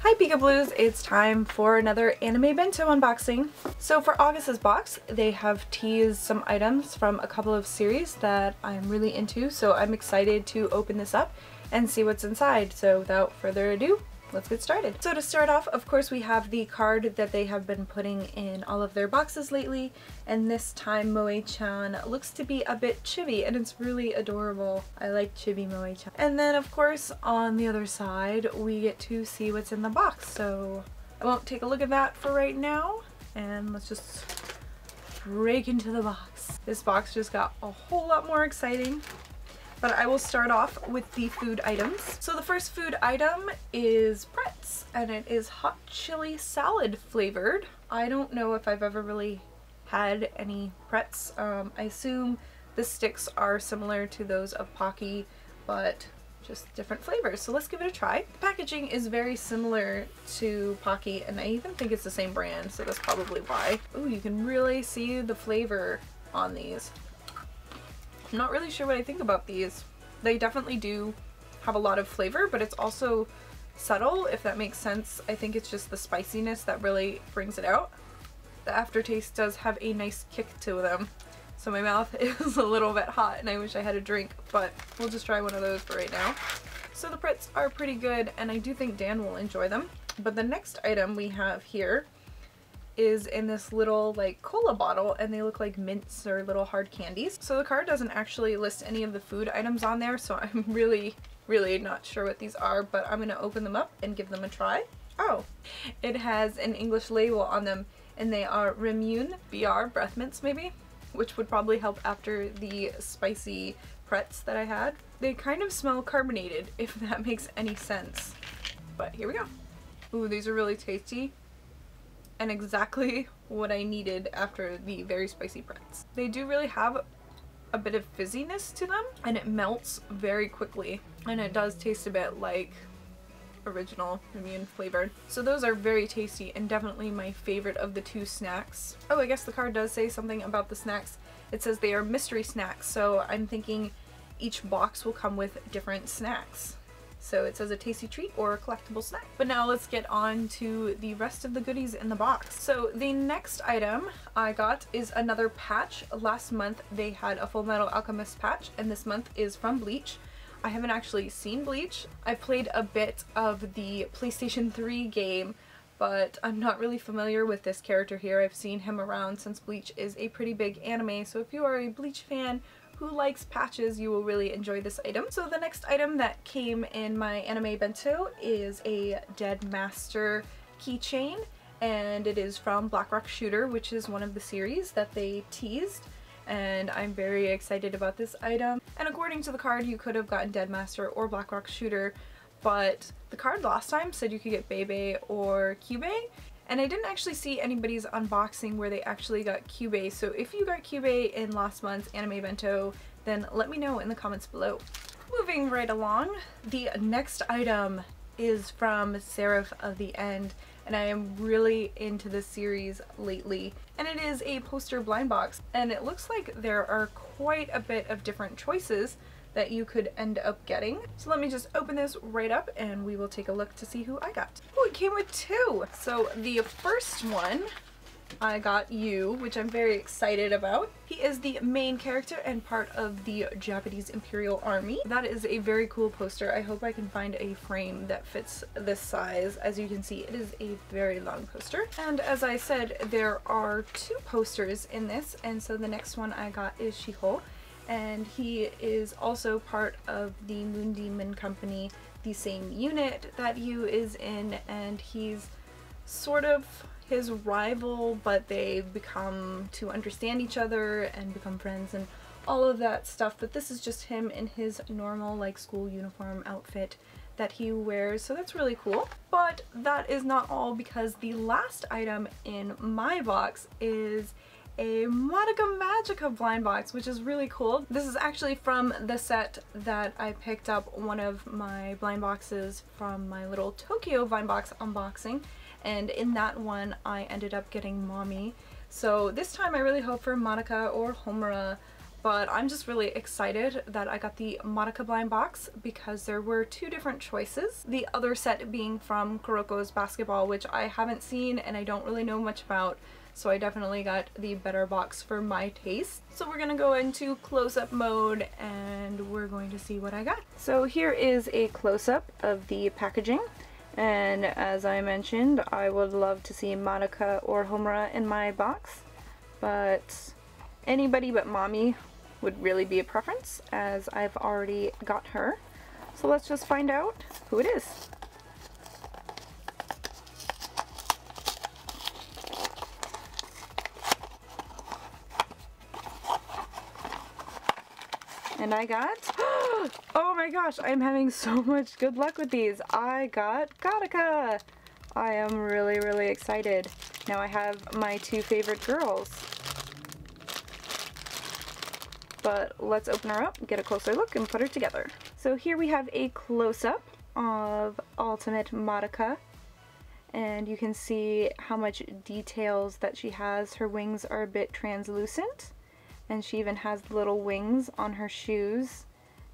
Hi Peekabloos, it's time for another Anime Bento unboxing. So for August's box, they have teased some items from a couple of series that I'm really into, so I'm excited to open this up and see what's inside. So without further ado, let's get started. So to start off, of course, we have the card that they have been putting in all of their boxes lately, and this time Moe-chan looks to be a bit chibi, and it's really adorable. I like chibi Moe-chan. And then of course on the other side we get to see what's in the box, so I won't take a look at that for right now, and let's just break into the box. This box just got a whole lot more exciting. But I will start off with the food items. So the first food item is pretz, and it is hot chili salad flavored. I don't know if I've ever really had any pretz. I assume the sticks are similar to those of Pocky, but just different flavors. So let's give it a try. The packaging is very similar to Pocky, and I even think it's the same brand, so that's probably why. Ooh, you can really see the flavor on these. I'm not really sure what I think about these. They definitely do have a lot of flavor, but it's also subtle, if that makes sense. I think it's just the spiciness that really brings it out. The aftertaste does have a nice kick to them, so my mouth is a little bit hot and I wish I had a drink, but we'll just try one of those for right now. So the pretz are pretty good, and I do think Dan will enjoy them. But the next item we have here is in this little like cola bottle, and they look like mints or little hard candies. So the card doesn't actually list any of the food items on there, so I'm really not sure what these are, but I'm gonna open them up and give them a try. Oh, it has an English label on them, and they are Remune BR breath mints maybe, which would probably help after the spicy pretz that I had. They kind of smell carbonated, if that makes any sense, but here we go. Ooh, these are really tasty and exactly what I needed after the very spicy pretz. They do really have a bit of fizziness to them, and it melts very quickly, and it does taste a bit like original immune flavored. So those are very tasty and definitely my favorite of the two snacks. Oh, I guess the card does say something about the snacks. It says they are mystery snacks, so I'm thinking each box will come with different snacks. So it says a tasty treat or a collectible snack. But now let's get on to the rest of the goodies in the box. So the next item I got is another patch. Last month they had a Full Metal Alchemist patch, and this month is from Bleach. I haven't actually seen Bleach. I've played a bit of the PlayStation 3 game, but I'm not really familiar with this character here. I've seen him around since Bleach is a pretty big anime, so if you are a Bleach fan who likes patches, you will really enjoy this item. So the next item that came in my Anime Bento is a Dead Master keychain, and it is from Black Rock Shooter, which is one of the series that they teased, and I'm very excited about this item. And according to the card, you could have gotten Dead Master or Black Rock Shooter, but the card last time said you could get Bebe or Kyubey, and I didn't actually see anybody's unboxing where they actually got Kyubey, so if you got Kyubey in last month's Anime Bento, then let me know in the comments below. Moving right along, the next item is from Seraph of the End, and I am really into this series lately. And it is a poster blind box, and it looks like there are quite a bit of different choices that you could end up getting. So let me just open this right up and we will take a look to see who I got. Oh, it came with two! So the first one, I got Yu, which I'm very excited about. He is the main character and part of the Japanese Imperial Army. That is a very cool poster. I hope I can find a frame that fits this size. As you can see, it is a very long poster. And as I said, there are two posters in this, and so the next one I got is Shiho, and he is also part of the Moon Demon Company, the same unit that Yu is in, and he's sort of his rival, but they become to understand each other and become friends and all of that stuff. But this is just him in his normal like school uniform outfit that he wears, so that's really cool. But that is not all, because the last item in my box is a Madoka Magica blind box, which is really cool. This is actually from the set that I picked up one of my blind boxes from my little Tokyo blind box unboxing, and in that one I ended up getting Mommy. So this time I really hope for Madoka or Homura, but I'm just really excited that I got the Madoka blind box because there were two different choices. The other set being from Kuroko's Basketball, which I haven't seen and I don't really know much about, so I definitely got the better box for my taste. So we're gonna go into close-up mode and we're going to see what I got. So here is a close-up of the packaging, and as I mentioned, I would love to see Madoka or Homura in my box, but anybody but Mommy would really be a preference, as I've already got her. So let's just find out who it is. And I got, oh my gosh, I'm having so much good luck with these. I got Gattaca. I am really, really excited. Now I have my two favorite girls. But let's open her up, get a closer look, and put her together. So here we have a close-up of Ultimate Madoka. And you can see how much details that she has. Her wings are a bit translucent. And she even has little wings on her shoes,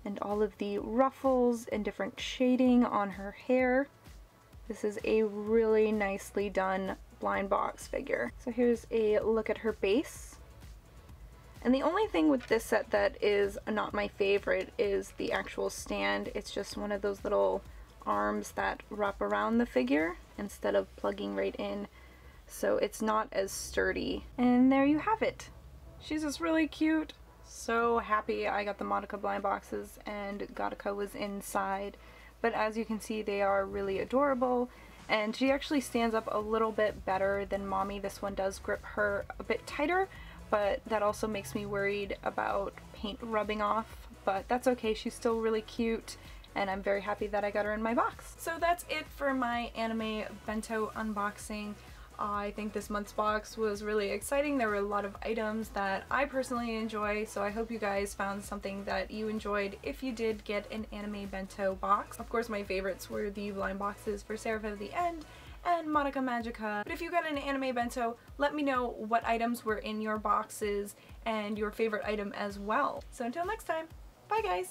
and all of the ruffles and different shading on her hair. This is a really nicely done blind box figure. So here's a look at her base. And the only thing with this set that is not my favorite is the actual stand. It's just one of those little arms that wrap around the figure instead of plugging right in. So it's not as sturdy. And there you have it. She's just really cute. So happy I got the Madoka blind boxes and Gattaca was inside. But as you can see, they are really adorable. And she actually stands up a little bit better than Mommy. This one does grip her a bit tighter, but that also makes me worried about paint rubbing off. But that's okay, she's still really cute. And I'm very happy that I got her in my box. So that's it for my Anime Bento unboxing. I think this month's box was really exciting. There were a lot of items that I personally enjoy, so I hope you guys found something that you enjoyed if you did get an Anime Bento box. Of course, my favorites were the blind boxes for Seraph at the end and Madoka Magica. But if you got an Anime Bento, let me know what items were in your boxes and your favorite item as well. So until next time, bye guys!